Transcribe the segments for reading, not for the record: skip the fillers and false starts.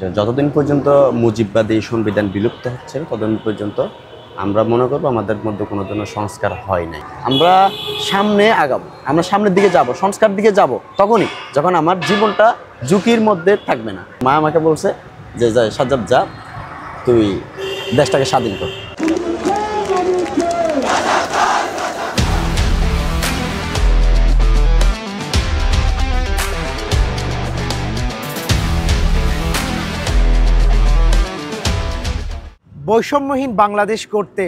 যতদিন পর্যন্ত মুজিববাদী সংবিধান বিলুপ্ত হচ্ছে ততদিন পর্যন্ত আমরা মনে করবো আমাদের মধ্যে কোনো ধরনের সংস্কার হয় নাই। আমরা সামনে আগাবো, আমরা সামনের দিকে যাব, সংস্কার দিকে যাব তখনই যখন আমার জীবনটা ঝুঁকির মধ্যে থাকবে না। মা আমাকে বলছে যে যা সাজ্জাদ যা, তুই দেশটাকে স্বাধীন কর। বৈষম্যহীন বাংলাদেশ করতে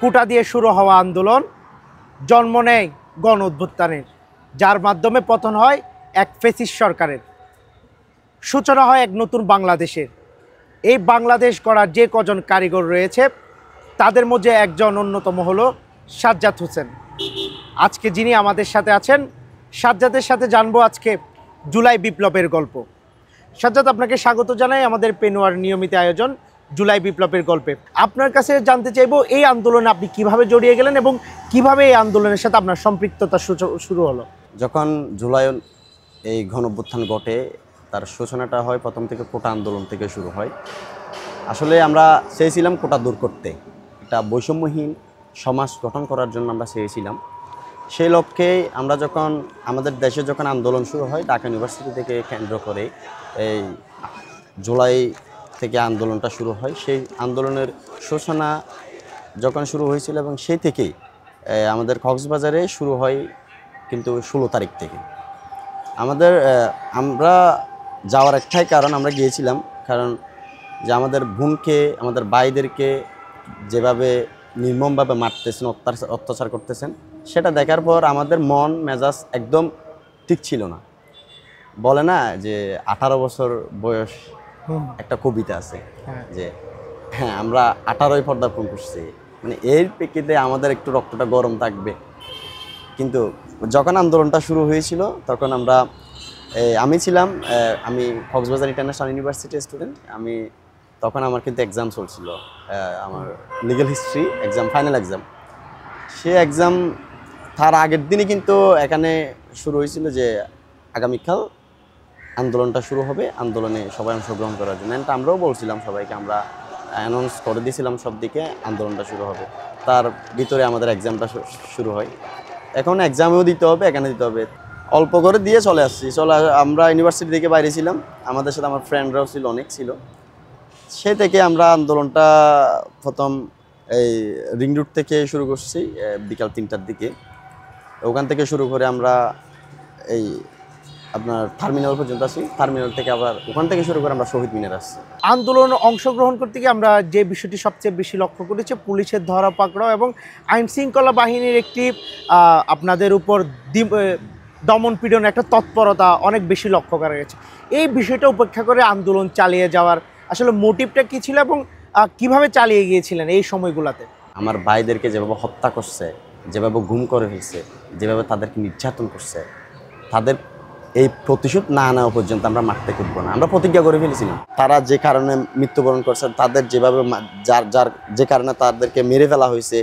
কোটা দিয়ে শুরু হওয়া আন্দোলন জন্ম নেয় গণ অভ্যুত্থানের, যার মাধ্যমে পতন হয় এক ফ্যাসিস্ট সরকারের, সূচনা হয় এক নতুন বাংলাদেশের। এই বাংলাদেশ গড়ার যে কজন কারিগর রয়েছে তাদের মধ্যে একজন অন্যতম হলো সাজ্জাদ হোসেন। আজকে যিনি আমাদের সাথে আছেন, সাজ্জাদের সাথে জানবো আজকে জুলাই বিপ্লবের গল্প। সাজ্জাদ, আপনাকে স্বাগত জানাই আমাদের পেনুয়ার নিয়মিত আয়োজন জুলাই বিপ্লবের গল্পে। আপনার কাছে জানতে চাইবো এই আন্দোলনে আপনি কিভাবে জড়িয়ে গেলেন এবং কিভাবে এই আন্দোলনের সাথে আপনার সম্পৃক্ততা শুরু হলো। যখন জুলাই এই গণ অভ্যুত্থান ঘটে, তার সূচনাটা হয় প্রথম থেকে কোটা আন্দোলন থেকে শুরু হয়। আসলে আমরা চেয়েছিলাম কোটা দূর করতে, একটা বৈষম্যহীন সমাজ গঠন করার জন্য আমরা চেয়েছিলাম। সেই লক্ষ্যে আমরা যখন আমাদের দেশে যখন আন্দোলন শুরু হয় ঢাকা ইউনিভার্সিটি থেকে কেন্দ্র করে এই জুলাই থেকে আন্দোলনটা শুরু হয়। সেই আন্দোলনের সূচনা যখন শুরু হয়েছিল এবং সেই থেকেই আমাদের কক্সবাজারে শুরু হয়, কিন্তু 16 তারিখ থেকে আমরা যাওয়ার একটাই কারণ, আমরা গিয়েছিলাম কারণ যে আমাদের বোনকে, আমাদের ভাইদেরকে যেভাবে নির্মমভাবে মারতেছেন, অত্যাচার করতেছেন, সেটা দেখার পর আমাদের মন মেজাজ একদম ঠিক ছিল না। বলে না যে 18 বছর বয়স একটা কবিতা আছে যে হ্যাঁ আমরা 18ই পদার্পণ করছি, মানে এর প্রেক্ষিতে আমাদের একটু রক্তটা গরম থাকবে। কিন্তু যখন আন্দোলনটা শুরু হয়েছিল তখন আমি ছিলাম, আমি কক্সবাজার ইন্টারন্যাশনাল ইউনিভার্সিটির স্টুডেন্ট। তখন আমার কিন্তু এক্সাম চলছিল, আমার legal history exam, final exam. সে এক্সাম তার আগের দিনই কিন্তু এখানে শুরু হয়েছিল যে আগামীকাল আন্দোলনটা শুরু হবে, আন্দোলনে সবাই অংশগ্রহণ করার জন্য। আমরাও বলছিলাম সবাইকে, আমরা অ্যানাউন্স করে দিয়েছিলাম সব দিকে আন্দোলনটা শুরু হবে। তার ভিতরে আমাদের এক্সামটা শুরু হয়। এখন এক্সামেও দিতে হবে, এখানে দিতে হবে, অল্প করে দিয়ে চলে আসছি। আমরা ইউনিভার্সিটি থেকে বাইরে ছিলাম, আমাদের সাথে আমার ফ্রেন্ডরাও ছিল, অনেক ছিল। সে থেকে আমরা আন্দোলনটা প্রথম এই রিং রোড থেকে শুরু করছি বিকাল 3টার দিকে। ওখান থেকে শুরু করে আমরা এই আপনার টার্মিনাল পর্যন্ত আসি, টার্মিনাল থেকে আবার ওখান থেকে শুরু করে আমরা শহীদ মিনার আসছি। আন্দোলনে অংশগ্রহণ করতে গিয়ে আমরা যে বিষয়টি সবচেয়ে বেশি লক্ষ্য করেছি, পুলিশের ধরা পাকড়াও এবং আইন শৃঙ্খলা বাহিনীর একটি আপনাদের উপর দমন পীড়ন, একটা তৎপরতা অনেক বেশি লক্ষ্য করা গেছে। এই বিষয়টা উপেক্ষা করে আন্দোলন চালিয়ে যাওয়ার আসলে মোটিভটা কী ছিল এবং কিভাবে চালিয়ে গিয়েছিলেন এই সময়গুলোতে? আমার ভাইদেরকে যেভাবে হত্যা করছে, যেভাবে গুম করে ফেলছে, যেভাবে তাদেরকে নির্যাতন করছে, তাদের এই প্রতিশোধ না নেওয়া পর্যন্ত আমরা মাঠ থেকে উঠবো না। আমরা প্রতিজ্ঞা করে ফেলেছিলাম, তারা যে কারণে মৃত্যুবরণ করছে, তাদের যেভাবে যে কারণে তাদেরকে মেরে ফেলা হয়েছে,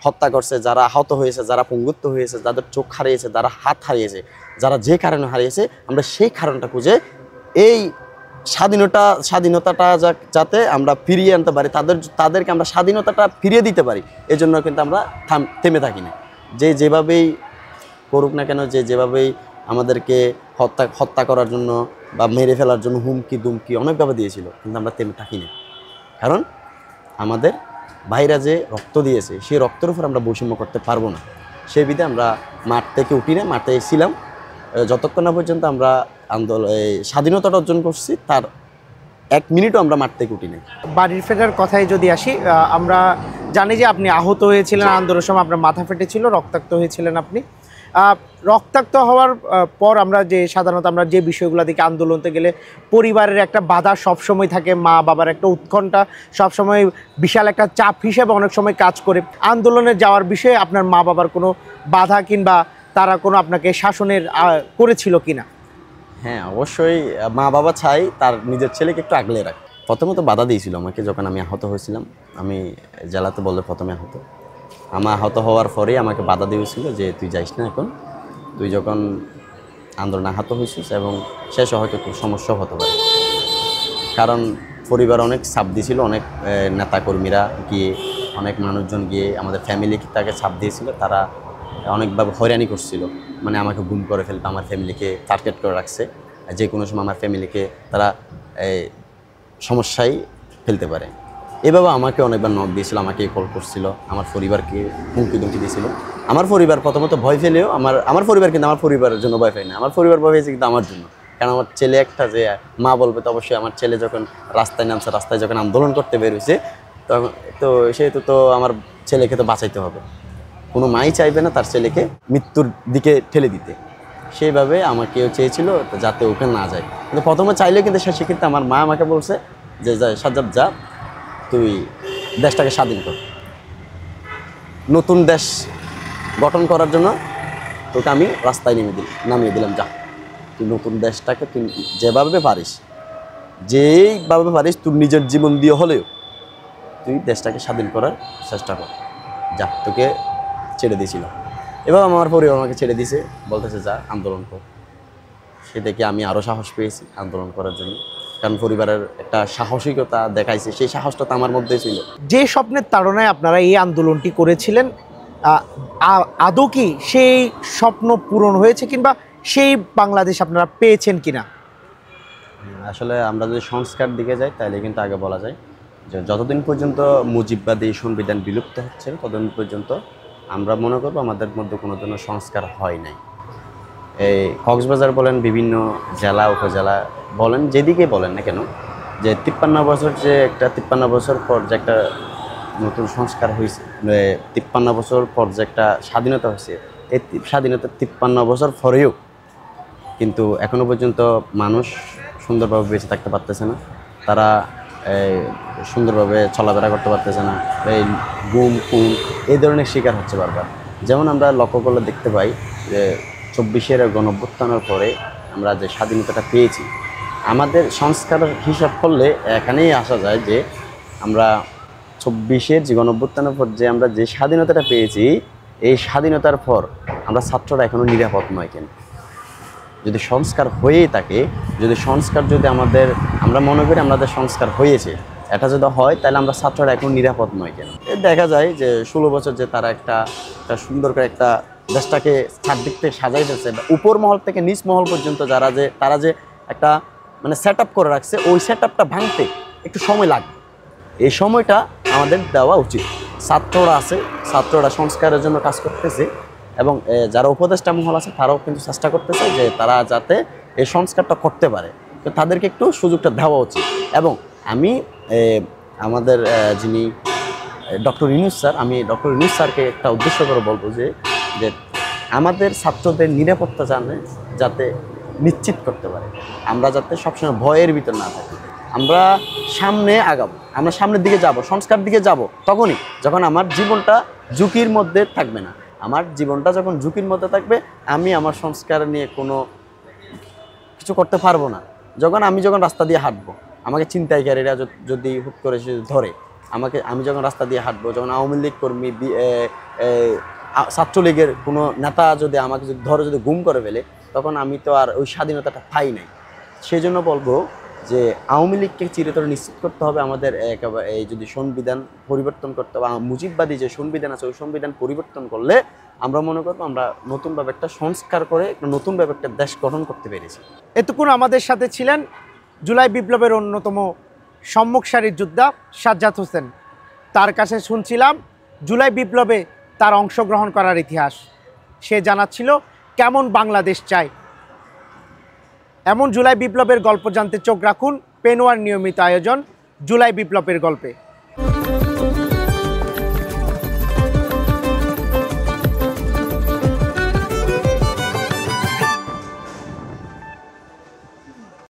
হত্যা করছে, যারা আহত হয়েছে, যারা পঙ্গুত্ব হয়েছে, যাদের চোখ হারিয়েছে, যারা হাত হারিয়েছে, যারা যে কারণে হারিয়েছে, আমরা সেই কারণটা খুঁজে এই স্বাধীনতাটা যাতে আমরা ফিরিয়ে আনতে পারি, তাদেরকে আমরা স্বাধীনতাটা ফিরিয়ে দিতে পারি, এই জন্য কিন্তু আমরা থেমে থাকি না। যেভাবেই করুক না কেন, যেভাবেই আমাদেরকে হত্যা করার জন্য বা মেরে ফেলার জন্য হুমকি দুমকি অনেকভাবে দিয়েছিল, কিন্তু আমরা থেমে থাকি না। কারণ আমাদের ভাইরা যে রক্ত দিয়েছে, সেই রক্তের উপর আমরা বৈষম্য করতে পারবো না। সেই বিধে আমরা মাঠ থেকে উঠি না, মাঠে ছিলাম যতক্ষণ না পর্যন্ত আমরা স্বাধীনতাটা অর্জন করছি, তার 1 মিনিটও আমরা মাঠ থেকে উঠি না। বাড়ির ফেরার কথায় যদি আসি, আমরা জানি যে আপনি আহত হয়েছিলেন আন্দোলনের সময়, আপনার মাথা ফেটেছিল, রক্তাক্ত হয়েছিলেন আপনি। রক্তাক্ত হওয়ার পর আমরা সাধারণত আমরা যে বিষয়গুলো দেখি, আন্দোলনতে গেলে পরিবারের একটা বাধা সবসময় থাকে, মা বাবার একটা উৎকণ্ঠা সবসময় বিশাল একটা চাপ হিসেবে অনেক সময় কাজ করে। আন্দোলনে যাওয়ার বিষয়ে আপনার মা বাবার কোনো বাধা কিংবা তারা কোনো আপনাকে শাসনের করেছিল কিনা? হ্যাঁ, অবশ্যই মা বাবা চাই তার নিজের ছেলেকে একটু আগলে রাখ। প্রথমত বাধা দিয়েছিল আমাকে যখন আমি আহত হয়েছিলাম। আমি জেলাতে বললে প্রথমে আহত হওয়ার পরেই আমাকে বাধা দিয়েছিল যে তুই যাইস না, এখন তুই যখন আন্দোলনে আহত হয়েছিস এবং শেষ হয়তো খুব সমস্যা হতে পারে। কারণ পরিবার অনেক চাপ দিয়েছিল, অনেক নেতাকর্মীরা গিয়ে, অনেক মানুষজন গিয়ে আমাদের ফ্যামিলি তাকে চাপ দিয়েছিল, তারা অনেকভাবে হয়রানি করছিল, মানে আমাকে গুম করে ফেলবে, আমার ফ্যামিলিকে টার্গেট করে রাখছে, যে কোনো সময় আমার ফ্যামিলিকে তারা সমস্যায় ফেলতে পারে। এভাবে আমাকে অনেকবার নক দিয়েছিল, আমাকে কল করছিল, আমার পরিবারকে হুমকি ধুমকি দিয়েছিল। আমার পরিবার প্রথমত ভয় পেলেও আমার পরিবার কিন্তু আমার পরিবারের জন্য ভয় পায় না, আমার পরিবার ভয় পেয়েছে কিন্তু আমার জন্য। কারণ আমার ছেলে একটা, যে মা বলবে তো অবশ্যই, আমার ছেলে যখন রাস্তায় নামছে, রাস্তায় যখন আন্দোলন করতে বের হয়েছে, তখন তো সেহেতু তো আমার ছেলেকে তো বাঁচাইতে হবে। কোনো মাই চাইবে না তার ছেলেকে মৃত্যুর দিকে ঠেলে দিতে, সেইভাবে আমাকেও চেয়েছিল যাতে ওকে না যায়। কিন্তু প্রথমে চাইলেও কিন্তু সেক্ষেত্রে আমার মা আমাকে বলছে যে সাজ্জাদ যা, তুই দেশটাকে স্বাধীন কর, নতুন দেশ গঠন করার জন্য তোকে আমি রাস্তায় নামিয়ে দিলাম, যা তুই নতুন দেশটাকে তুই যেভাবে পারিস, যেইভাবে পারিস তোর নিজের জীবন দিয়ে হলেও তুই দেশটাকে স্বাধীন করার চেষ্টা কর, যা, তোকে ছেড়ে দিয়েছিল। এবার আমার পরিবার আমাকে ছেড়ে দিয়েছে, বলতেছে যা আন্দোলন কর। সে দেখে আমি আরও সাহস পেয়েছি আন্দোলন করার জন্য, কারণ পরিবারের একটা সাহসিকতা দেখাইছে, সেই সাহসটা তো আমার মধ্যেই ছিল। যে স্বপ্নের তাড়নায় আপনারা এই আন্দোলনটি করেছিলেন, আদৌ কি সেই স্বপ্ন পূরণ হয়েছে, কিংবা সেই বাংলাদেশ আপনারা পেয়েছেন কিনা? আসলে আমরা যদি সংস্কার দিকে যাই তাহলে কিন্তু আগে বলা যায় যে যতদিন পর্যন্ত মুজিববাদী সংবিধান বিলুপ্ত হচ্ছে ততদিন পর্যন্ত আমরা মনে করবো আমাদের মধ্যে কোনো ধরনের সংস্কার হয় নাই। এই কক্সবাজার বলেন, বিভিন্ন জেলা উপজেলা বলেন, যেদিকে বলেন না কেন, যে 53 বছর পর যে একটা নতুন সংস্কার হয়েছে, 53 বছর পর যে একটা স্বাধীনতা হয়েছে, এই স্বাধীনতা 53 বছর পরেও কিন্তু এখনও পর্যন্ত মানুষ সুন্দরভাবে বেঁচে থাকতে পারতেছে না, তারা সুন্দরভাবে চলাফেরা করতে পারতেছে না, এই গুম খুন এই ধরনের শিকার হচ্ছে বারবার। যেমন আমরা লক্ষ্য করলে দেখতে পাই যে 24-এর গণঅভ্যুত্থানের পরে আমরা যে স্বাধীনতাটা পেয়েছি, আমাদের সংস্কারের হিসাব করলে এখানেই আসা যায় যে আমরা 24-এর যে গণঅভ্যুত্থানের পর যে আমরা যে স্বাধীনতাটা পেয়েছি, এই স্বাধীনতার পর আমরা ছাত্ররা এখনও নিরাপদ নয় কেন? যদি সংস্কার হয়েই থাকে, যদি সংস্কার যদি আমরা মনে করি আমাদের সংস্কার হয়েছে, এটা যদি হয় তাহলে আমরা ছাত্ররা এখন নিরাপদ নয় কেন? দেখা যায় যে 16 বছর যে তারা একটা সুন্দর করে একটা দেশটাকে চারদিক থেকে সাজাই ফেলছে, উপর মহল থেকে নিচ মহল পর্যন্ত তারা যে একটা মানে সেট আপ করে রাখছে, ওই সেট আপটা ভাঙতে একটু সময় লাগবে। এই সময়টা আমাদের দেওয়া উচিত। ছাত্ররা সংস্কারের জন্য কাজ করতেছে, এবং যারা উপদেষ্টা মহল আছে তারাও কিন্তু চেষ্টা করতেছে যে তারা যাতে এই সংস্কারটা করতে পারে, তো তাদেরকে একটু সুযোগটা দেওয়া উচিত। এবং আমি আমাদের যিনি ডক্টর ইউনূস স্যার, আমি ডক্টর ইউনূস স্যারকে একটা উদ্দেশ্য করে বলবো যে আমাদের ছাত্রদের নিরাপত্তা যাতে নিশ্চিত করতে পারে, আমরা যাতে সবসময় ভয়ের ভিতর না থাকি, আমরা সামনে আগাবো, আমরা সামনের দিকে যাব, সংস্কার দিকে যাব তখনই যখন আমার জীবনটা ঝুঁকির মধ্যে থাকবে না। আমার জীবনটা যখন ঝুঁকির মধ্যে থাকবে, আমি আমার সংস্কার নিয়ে কোনো কিছু করতে পারবো না। আমি যখন রাস্তা দিয়ে হাঁটবো, আমাকে ছিনতাইকারীরা যদি হুট করে ধরে, আমি যখন রাস্তা দিয়ে হাঁটবো, যখন আওয়ামী লীগ কর্মী, ছাত্রলীগের কোনো নেতা যদি আমাকে যদি গুম করে ফেলে, তখন আমি তো আর ওই স্বাধীনতাটা পাই নাই। সেই জন্য বলবো যে আওয়ামী লীগকে চিরতরে নিশ্চিত করতে হবে আমাদের একেবারে, এই যদি সংবিধান পরিবর্তন করতে হবে, মুজিববাদী যে সংবিধান আছে ওই সংবিধান পরিবর্তন করলে আমরা মনে করবো আমরা নতুনভাবে একটা সংস্কার করে নতুনভাবে একটা দেশ গঠন করতে পেরেছি। এতক্ষণ আমাদের সাথে ছিলেন জুলাই বিপ্লবের অন্যতম সম্মুখ সারির যোদ্ধা সাজ্জাদ হোসেন। তার কাছে শুনছিলাম জুলাই বিপ্লবে তার অংশগ্রহণ করার ইতিহাস। সে জানাচ্ছিল কেমন বাংলাদেশ চায়। এমন জুলাই বিপ্লবের গল্প জানতে চোখ রাখুন পেনোয়ার নিয়মিত আয়োজন জুলাই বিপ্লবের গল্পে।